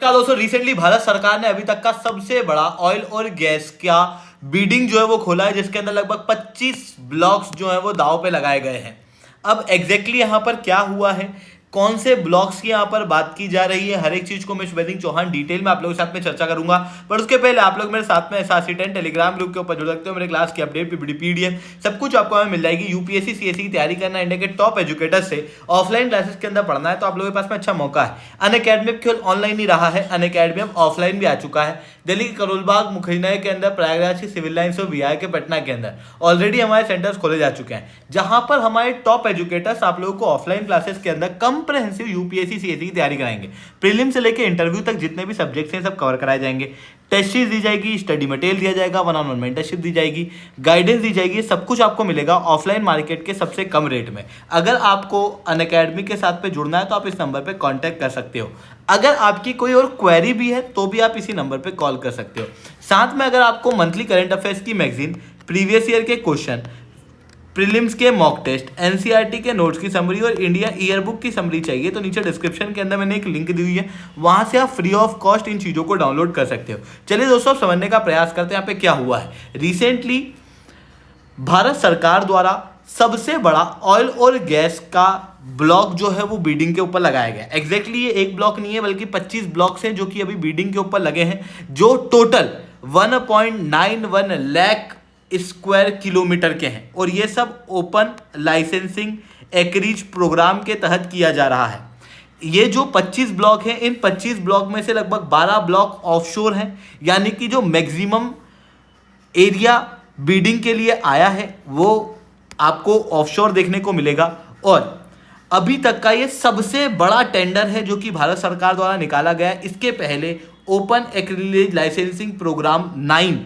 क्या दोस्तों, रिसेंटली भारत सरकार ने अभी तक का सबसे बड़ा ऑयल और गैस का बीडिंग जो है वो खोला है, जिसके अंदर लगभग 25 ब्लॉक्स जो है वो दांव पे लगाए गए हैं। अब एग्जैक्टली यहाँ पर क्या हुआ है, कौन से ब्लॉक्स की यहाँ पर बात की जा रही है, हर एक चीज को मैं शिवलिंग चौहान डिटेल में आप लोगों के साथ में चर्चा करूंगा। पर उसके पहले आप लोग मेरे साथ में SRC10 टेलीग्राम ग्रुप के ऊपर जुड़ सकते हो। मेरे क्लास की अपडेट PDF सब कुछ आपको हमें मिल जाएगी। यूपीएससी CSE की तैयारी करना है, इंडिया के टॉप एजुकेटर से ऑफलाइन क्लासेस के अंदर पढ़ना है, तो आप लोगों के पास में अच्छा मौका है। अनअकैडमी केवल ऑनलाइन ही रहा है, अनअकैडमी अब ऑफलाइन भी आ चुका है। दिल्ली के करोलबाग, मुखरीनगर के अंदर, प्रयागराज की सिविल लाइन्स और VI के पटना के अंदर ऑलरेडी हमारे सेंटर्स खोले जा चुके हैं, जहां पर हमारे टॉप एजुकेटर्स आप लोगों को ऑफलाइन क्लासेस के अंदर कंप्रहेंसिव यूपीएससी CSE की तैयारी कराएंगे। प्रीलिम से लेकर इंटरव्यू तक जितने भी सब्जेक्ट्स हैं सब कवर कराए जाएंगे। टेस्ट सीरीज दी जाएगी, स्टडी मटेरियल दिया जाएगा, 1-on-1 मेंटरशिप दी जाएगी, गाइडेंस दी जाएगी। सब कुछ आपको मिलेगा ऑफलाइन मार्केट के सबसे कम रेट में। अगर आपको अनअकैडमी के साथ पे जुड़ना है तो आप इस नंबर पे कांटेक्ट कर सकते हो। अगर आपकी कोई और क्वेरी भी है तो भी आप इसी नंबर पे कॉल कर सकते हो। साथ में अगर आपको मंथली करंट अफेयर्स की मैगजीन, प्रीवियस ईयर के क्वेश्चन, प्रीलिम्स के मॉक टेस्ट, NCERT के नोट्स की समरी और इंडिया ईयर बुक की समरी चाहिए तो नीचे डिस्क्रिप्शन के अंदर मैंने एक लिंक दी हुई है, वहां से आप फ्री ऑफ कॉस्ट इन चीज़ों को डाउनलोड कर सकते हो। चलिए दोस्तों, अब समझने का प्रयास करते हैं यहाँ पे क्या हुआ है। रिसेंटली भारत सरकार द्वारा सबसे बड़ा ऑयल और गैस का ब्लॉक जो है वो बीडिंग के ऊपर लगाया गया। एग्जैक्टली ये एक ब्लॉक नहीं है बल्कि 25 ब्लॉक्स हैं जो कि अभी बीडिंग के ऊपर लगे हैं, जो टोटल 1.91 लाख स्क्वायर किलोमीटर के हैं। और ये सब ओपन लाइसेंसिंग एकरीज प्रोग्राम के तहत किया जा रहा है। ये जो 25 ब्लॉक हैं, इन 25 ब्लॉक में से लगभग 12 ब्लॉक ऑफशोर हैं, यानी कि जो मैक्सिमम एरिया बीडिंग के लिए आया है वो आपको ऑफशोर देखने को मिलेगा। और अभी तक का ये सबसे बड़ा टेंडर है जो कि भारत सरकार द्वारा निकाला गया है। इसके पहले ओपन एक्रिलेज लाइसेंसिंग प्रोग्राम 9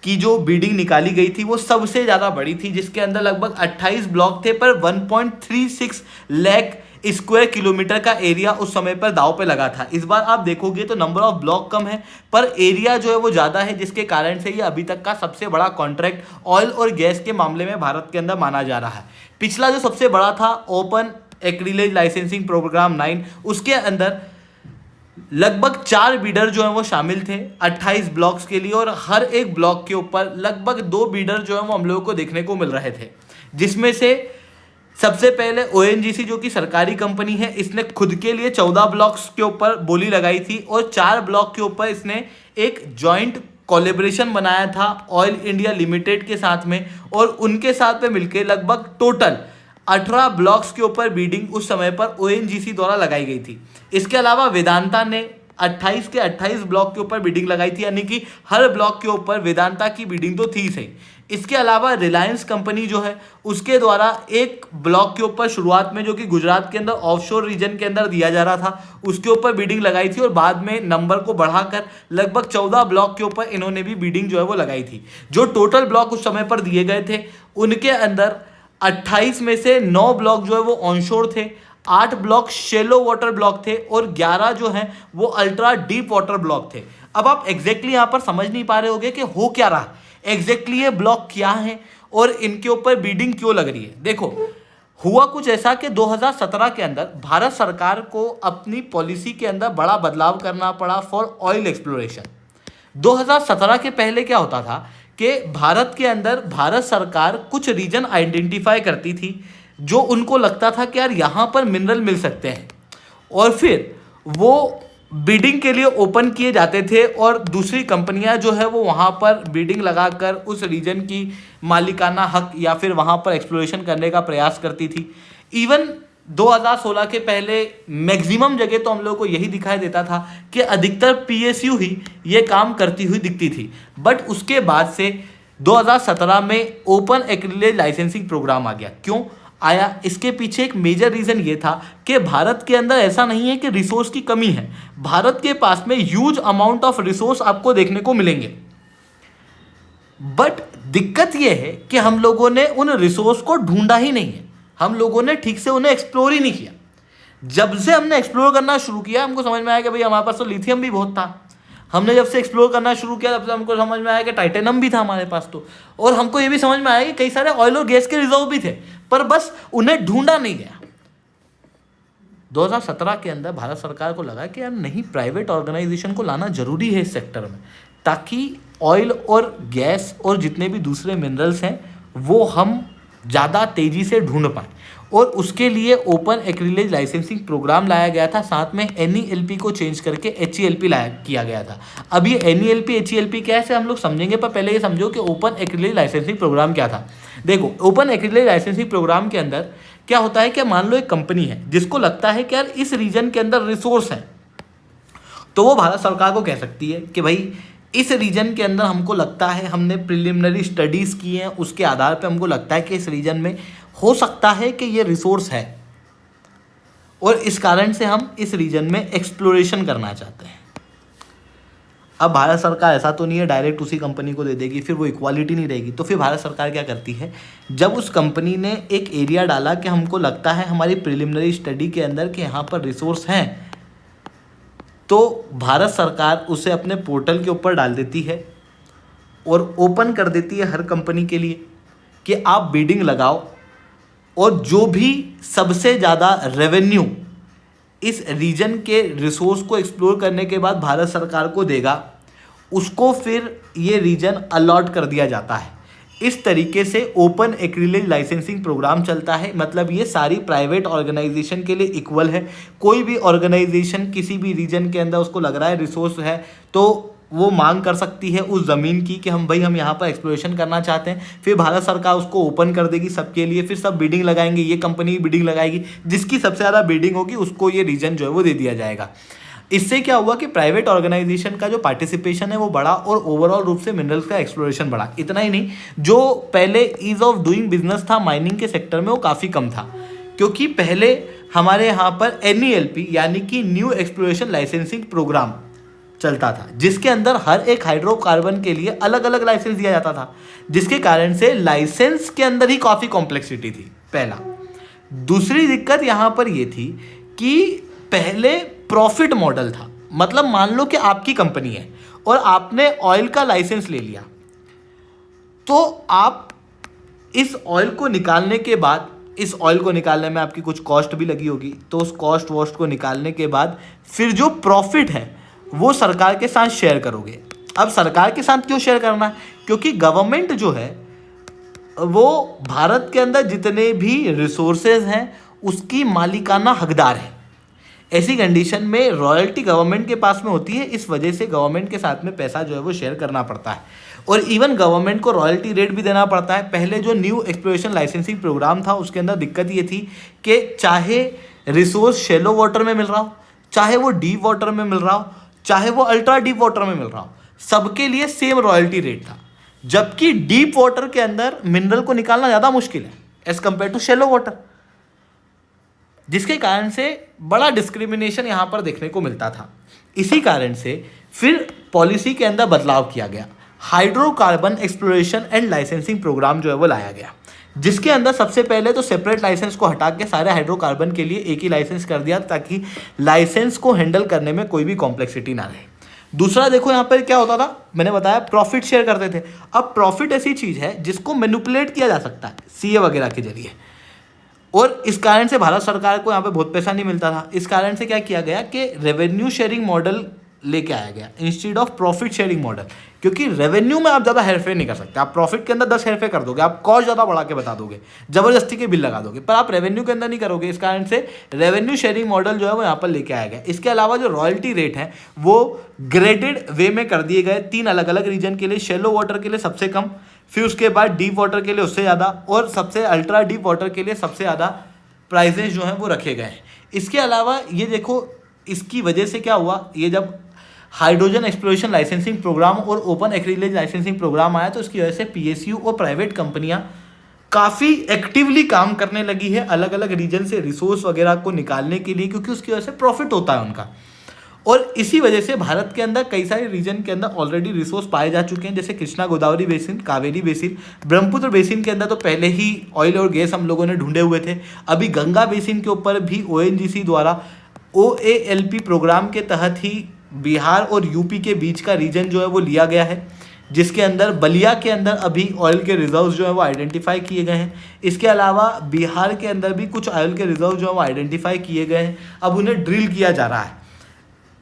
की जो बीडिंग निकाली गई थी वो सबसे ज़्यादा बड़ी थी, जिसके अंदर लगभग 28 ब्लॉक थे, पर 1.36 लाख स्क्वायर किलोमीटर का एरिया उस समय पर दांव पे लगा था। इस बार आप देखोगे तो नंबर ऑफ ब्लॉक कम है पर एरिया जो है वो ज़्यादा है, जिसके कारण से ये अभी तक का सबसे बड़ा कॉन्ट्रैक्ट ऑयल और गैस के मामले में भारत के अंदर माना जा रहा है। पिछला जो सबसे बड़ा था ओपन एक्रिलेज लाइसेंसिंग प्रोग्राम 9, उसके अंदर लगभग 4 बीडर जो है वो शामिल थे 28 ब्लॉक्स के लिए, और हर एक ब्लॉक के ऊपर लगभग 2 बीडर जो है वो हम लोगों को देखने को मिल रहे थे। जिसमें से सबसे पहले ONGC जो कि सरकारी कंपनी है, इसने खुद के लिए 14 ब्लॉक्स के ऊपर बोली लगाई थी और 4 ब्लॉक के ऊपर इसने एक जॉइंट कोलैबोरेशन बनाया था ऑयल इंडिया लिमिटेड के साथ में, और उनके साथ में मिलकर लगभग टोटल 18 ब्लॉक्स के ऊपर बीडिंग उस समय पर ONGC द्वारा लगाई गई थी। इसके अलावा वेदांता ने 28 के 28 ब्लॉक के ऊपर बीडिंग लगाई थी, यानी कि हर ब्लॉक के ऊपर वेदांता की बीडिंग तो थी सही। इसके अलावा रिलायंस कंपनी जो है उसके द्वारा एक ब्लॉक के ऊपर शुरुआत में, जो कि गुजरात के अंदर ऑफशोर रीजन के अंदर दिया जा रहा था, उसके ऊपर बीडिंग लगाई थी, और बाद में नंबर को बढ़ाकर लगभग 14 ब्लॉक के ऊपर इन्होंने भी बीडिंग जो है वो लगाई थी। जो टोटल ब्लॉक उस समय पर दिए गए थे उनके अंदर 28 में से 9 ब्लॉक जो है वो ऑनशोर थे, 8 ब्लॉक शेलो वाटर ब्लॉक थे और 11 जो हैं वो अल्ट्रा डीप वाटर ब्लॉक थे। अब आप एग्जैक्टली यहाँ पर समझ नहीं पा रहे होगे कि हो क्या रहा, एग्जैक्टली ये ब्लॉक क्या है और इनके ऊपर बीडिंग क्यों लग रही है। देखो, हुआ कुछ ऐसा कि 2017 के अंदर भारत सरकार को अपनी पॉलिसी के अंदर बड़ा बदलाव करना पड़ा फॉर ऑयल एक्सप्लोरेशन। 2017 के पहले क्या होता था कि भारत के अंदर भारत सरकार कुछ रीजन आइडेंटिफाई करती थी जो उनको लगता था कि यार यहाँ पर मिनरल मिल सकते हैं, और फिर वो बीडिंग के लिए ओपन किए जाते थे और दूसरी कंपनियां जो है वो वहाँ पर बीडिंग लगाकर उस रीजन की मालिकाना हक या फिर वहाँ पर एक्सप्लोरेशन करने का प्रयास करती थी। इवन 2016 के पहले मैक्सिमम जगह तो हम लोगों को यही दिखाई देता था कि अधिकतर PSU ही ये काम करती हुई दिखती थी। बट उसके बाद से 2017 में ओपन एक्रिलेज लाइसेंसिंग प्रोग्राम आ गया। क्यों आया? इसके पीछे एक मेजर रीज़न ये था कि भारत के अंदर ऐसा नहीं है कि रिसोर्स की कमी है, भारत के पास में ह्यूज अमाउंट ऑफ रिसोर्स आपको देखने को मिलेंगे। बट दिक्कत यह है कि हम लोगों ने उन रिसोर्स को ढूंढा ही नहीं है, हम लोगों ने ठीक से उन्हें एक्सप्लोर ही नहीं किया। जब से हमने एक्सप्लोर करना शुरू किया हमको समझ में आया कि भाई हमारे पास तो लिथियम भी बहुत था। हमने जब से एक्सप्लोर करना शुरू किया तब से हमको समझ में आया कि टाइटेनम भी था हमारे पास तो, और हमको ये भी समझ में आया कि कई सारे ऑयल और गैस के रिजर्व भी थे, पर बस उन्हें ढूंढा नहीं गया। 2017 के अंदर भारत सरकार को लगा कि यार नहीं, प्राइवेट ऑर्गेनाइजेशन को लाना ज़रूरी है इस सेक्टर में, ताकि ऑयल और गैस और जितने भी दूसरे मिनरल्स हैं वो हम ज़्यादा तेज़ी से ढूंढ पाएँ। और उसके लिए ओपन एक्रिलेज लाइसेंसिंग प्रोग्राम लाया गया था, साथ में NELP को चेंज करके HELP लाया किया गया था। अब ये NELP HELP क्या है इसे हम लोग समझेंगे, पर पहले ये समझो कि ओपन एक्रिलेज लाइसेंसिंग प्रोग्राम क्या था। देखो, ओपन एक्रिलेज लाइसेंसिंग प्रोग्राम के अंदर क्या होता है कि मान लो एक कंपनी है जिसको लगता है कि यार इस रीजन के अंदर रिसोर्स है, तो वो भारत सरकार को कह सकती है कि भाई इस रीजन के अंदर हमको लगता है, हमने प्रिलिमिनरी स्टडीज़ की हैं, उसके आधार पे हमको लगता है कि इस रीजन में हो सकता है कि ये रिसोर्स है और इस कारण से हम इस रीजन में एक्सप्लोरेशन करना चाहते हैं। अब भारत सरकार ऐसा तो नहीं है डायरेक्ट उसी कंपनी को दे देगी, फिर वो इक्वालिटी नहीं रहेगी। तो फिर भारत सरकार क्या करती है, जब उस कंपनी ने एक एरिया डाला कि हमको लगता है हमारी प्रिलिमिनरी स्टडी के अंदर कि यहाँ पर रिसोर्स हैं, तो भारत सरकार उसे अपने पोर्टल के ऊपर डाल देती है और ओपन कर देती है हर कंपनी के लिए कि आप बिडिंग लगाओ, और जो भी सबसे ज़्यादा रेवेन्यू इस रीजन के रिसोर्स को एक्सप्लोर करने के बाद भारत सरकार को देगा, उसको फिर ये रीजन अलॉट कर दिया जाता है। इस तरीके से ओपन एक्रिलेज लाइसेंसिंग प्रोग्राम चलता है। मतलब ये सारी प्राइवेट ऑर्गेनाइजेशन के लिए इक्वल है। कोई भी ऑर्गेनाइजेशन किसी भी रीजन के अंदर उसको लग रहा है रिसोर्स है, तो वो मांग कर सकती है उस ज़मीन की कि हम यहाँ पर एक्सप्लोरेशन करना चाहते हैं। फिर भारत सरकार उसको ओपन कर देगी सबके लिए, फिर सब बिडिंग लगाएंगे, ये कंपनी बिडिंग लगाएगी, जिसकी सबसे ज़्यादा बिडिंग होगी उसको ये रीजन जो है वो दे दिया जाएगा। इससे क्या हुआ कि प्राइवेट ऑर्गेनाइजेशन का जो पार्टिसिपेशन है वो बढ़ा और ओवरऑल रूप से मिनरल्स का एक्सप्लोरेशन बढ़ा। इतना ही नहीं, जो पहले ईज ऑफ डूइंग बिजनेस था माइनिंग के सेक्टर में वो काफ़ी कम था, क्योंकि पहले हमारे यहाँ पर NELP यानी कि न्यू एक्सप्लोरेशन लाइसेंसिंग प्रोग्राम चलता था, जिसके अंदर हर एक हाइड्रोकार्बन के लिए अलग अलग लाइसेंस दिया जाता था, जिसके कारण से लाइसेंस के अंदर ही काफ़ी कॉम्प्लेक्सिटी थी, पहला। दूसरी दिक्कत यहाँ पर ये थी कि पहले प्रॉफिट मॉडल था। मतलब मान लो कि आपकी कंपनी है और आपने ऑयल का लाइसेंस ले लिया, तो आप इस ऑयल को निकालने के बाद, इस ऑयल को निकालने में आपकी कुछ कॉस्ट भी लगी होगी, तो उस कॉस्ट वॉस्ट को निकालने के बाद फिर जो प्रॉफिट है वो सरकार के साथ शेयर करोगे। अब सरकार के साथ क्यों शेयर करना है, क्योंकि गवर्नमेंट जो है वो भारत के अंदर जितने भी रिसोर्सेज हैं उसकी मालिकाना हकदार है। ऐसी कंडीशन में रॉयल्टी गवर्नमेंट के पास में होती है, इस वजह से गवर्नमेंट के साथ में पैसा जो है वो शेयर करना पड़ता है। और इवन गवर्नमेंट को रॉयल्टी रेट भी देना पड़ता है। पहले जो न्यू एक्सप्लोरेशन लाइसेंसिंग प्रोग्राम था उसके अंदर दिक्कत ये थी कि चाहे रिसोर्स शैलो वाटर में मिल रहा हो, चाहे वो डीप वाटर में मिल रहा हो, चाहे वो अल्ट्रा डीप वाटर में मिल रहा हो, सबके लिए सेम रॉयल्टी रेट था। जबकि डीप वाटर के अंदर मिनरल को निकालना ज़्यादा मुश्किल है as compare to shallow water, जिसके कारण से बड़ा डिस्क्रिमिनेशन यहाँ पर देखने को मिलता था। इसी कारण से फिर पॉलिसी के अंदर बदलाव किया गया, hydrocarbon exploration and licensing programme जो है वो लाया गया, जिसके अंदर सबसे पहले तो सेपरेट लाइसेंस को हटा के सारे हाइड्रोकार्बन के लिए एक ही लाइसेंस कर दिया, ताकि लाइसेंस को हैंडल करने में कोई भी कॉम्प्लेक्सिटी ना रहे। दूसरा देखो यहाँ पर क्या होता था, मैंने बताया प्रॉफिट शेयर करते थे। अब प्रॉफिट ऐसी चीज़ है जिसको मैनिपुलेट किया जा सकता है CA वगैरह के जरिए, और इस कारण से भारत सरकार को यहाँ पे बहुत पैसा नहीं मिलता था। इस कारण से क्या किया गया कि रेवेन्यू शेयरिंग मॉडल लेके आया गया instead of profit sharing model, क्योंकि रेवेन्यू में आप ज़्यादा हेरफेर नहीं कर सकते। आप प्रॉफिट के अंदर 10 हेरफेर कर दोगे, आप कॉस्ट ज़्यादा बढ़ा के बता दोगे, ज़बरदस्ती के बिल लगा दोगे, पर आप रेवेन्यू के अंदर नहीं करोगे। इस कारण से रेवेन्यू शेयरिंग मॉडल जो है वो यहाँ पर लेके आया गया। इसके अलावा जो रॉयल्टी रेट है वो ग्रेडेड वे में कर दिए गए 3 अलग अलग रीजन के लिए। शैलो वाटर के लिए सबसे कम, फिर उसके बाद डीप वाटर के लिए उससे ज़्यादा, और सबसे अल्ट्रा डीप वाटर के लिए सबसे ज़्यादा प्राइजेज जो हैं वो रखे गए हैं। इसके अलावा ये देखो, इसकी वजह से क्या हुआ, ये जब हाइड्रोजन एक्सप्लोरेशन लाइसेंसिंग प्रोग्राम और ओपन एक्रिलेज लाइसेंसिंग प्रोग्राम आया, तो इसकी वजह से PSU और प्राइवेट कंपनियां काफ़ी एक्टिवली काम करने लगी है अलग अलग रीजन से रिसोर्स वगैरह को निकालने के लिए, क्योंकि उसकी वजह से प्रॉफिट होता है उनका। और इसी वजह से भारत के अंदर कई सारे रीजन के अंदर ऑलरेडी रिसोर्स पाए जा चुके हैं, जैसे Krishna Godavari basin, Kaveri basin, Brahmaputra basin के अंदर तो पहले ही ऑयल और गैस हम लोगों ने ढूंढे हुए थे। अभी गंगा बेसिन के ऊपर भी ONGC द्वारा OALP प्रोग्राम के तहत ही बिहार और यूपी के बीच का रीजन जो है वो लिया गया है, जिसके अंदर बलिया के अंदर अभी ऑयल के रिजर्व्स जो है वो आइडेंटिफाई किए गए हैं। इसके अलावा बिहार के अंदर भी कुछ ऑयल के रिजर्व जो है वो आइडेंटिफाई किए गए हैं। अब उन्हें ड्रिल किया जा रहा है,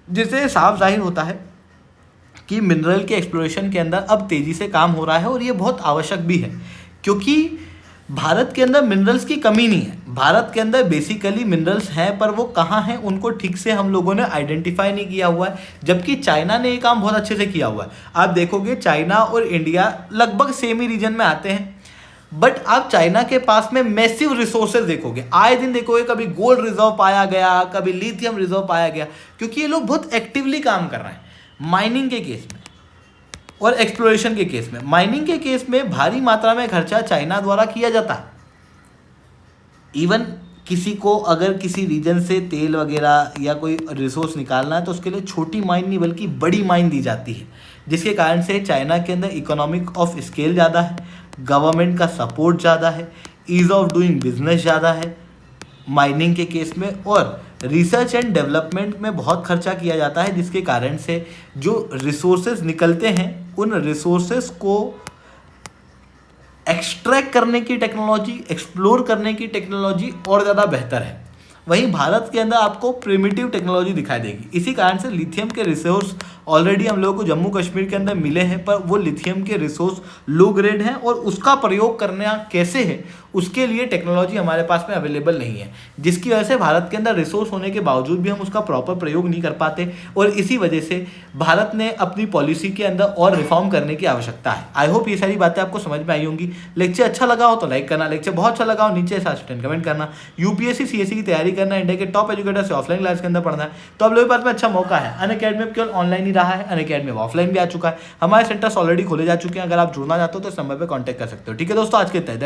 जिससे साफ जाहिर होता है कि मिनरल के एक्सप्लोरेशन के अंदर अब तेज़ी से काम हो रहा है और ये बहुत आवश्यक भी है, क्योंकि भारत के अंदर मिनरल्स की कमी नहीं है। भारत के अंदर बेसिकली मिनरल्स हैं, पर वो कहाँ हैं उनको ठीक से हम लोगों ने आइडेंटिफाई नहीं किया हुआ है, जबकि चाइना ने ये काम बहुत अच्छे से किया हुआ है। आप देखोगे चाइना और इंडिया लगभग सेम ही रीजन में आते हैं, बट आप चाइना के पास में मैसिव रिसोर्सेज देखोगे, आए दिन देखोगे कभी गोल्ड रिजर्व पाया गया, कभी लिथियम रिजर्व पाया गया, क्योंकि ये लोग बहुत एक्टिवली काम कर रहे हैं माइनिंग के केस में और एक्सप्लोरेशन के केस में। माइनिंग के केस में भारी मात्रा में खर्चा चाइना द्वारा किया जाता है। इवन किसी को अगर किसी रीजन से तेल वगैरह या कोई रिसोर्स निकालना है तो उसके लिए छोटी माइन नहीं बल्कि बड़ी माइन दी जाती है, जिसके कारण से चाइना के अंदर इकोनॉमिक ऑफ स्केल ज़्यादा है, गवर्नमेंट का सपोर्ट ज़्यादा है, ईज़ ऑफ डूइंग बिजनेस ज़्यादा है माइनिंग के केस में, और रिसर्च एंड डेवलपमेंट में बहुत खर्चा किया जाता है, जिसके कारण से जो रिसोर्सेज निकलते हैं उन रिसोर्सेज को एक्सट्रैक्ट करने की टेक्नोलॉजी, एक्सप्लोर करने की टेक्नोलॉजी और ज़्यादा बेहतर है। वहीं भारत के अंदर आपको प्रिमिटिव टेक्नोलॉजी दिखाई देगी। इसी कारण से लिथियम के रिसोर्स ऑलरेडी हम लोगों को जम्मू कश्मीर के अंदर मिले हैं, पर वो लिथियम के रिसोर्स लो ग्रेड हैं और उसका प्रयोग करना कैसे है उसके लिए टेक्नोलॉजी हमारे पास में अवेलेबल नहीं है, जिसकी वजह से भारत के अंदर रिसोर्स होने के बावजूद भी हम उसका प्रॉपर प्रयोग नहीं कर पाते, और इसी वजह से भारत ने अपनी पॉलिसी के अंदर और रिफॉर्म करने की आवश्यकता है। आई होप ये सारी बातें आपको समझ में आई होंगी। लेक्चर अच्छा लगा हो तो लाइक करना, लेक्चर बहुत अच्छा लगा हो नीचे कमेंट करना। यूपीएससी सीएससी की तैयारी करना, इंडिया के टॉप एजुकेटर से ऑफलाइन क्लास के अंदर पढ़ना है तो आप लोगों के पास में अच्छा मौका है। अनअकैडमी में केवल ऑनलाइन ही रहा है, अनअकैडमी में ऑफलाइन भी आ चुका है। हमारे सेंटर्स ऑलरेडी खोले जा चुके हैं, अगर आप जुड़ना चाहते हो तो इस नंबर पर कॉन्टैक्ट कर सकते हो। ठीक है दोस्तों, आज के तय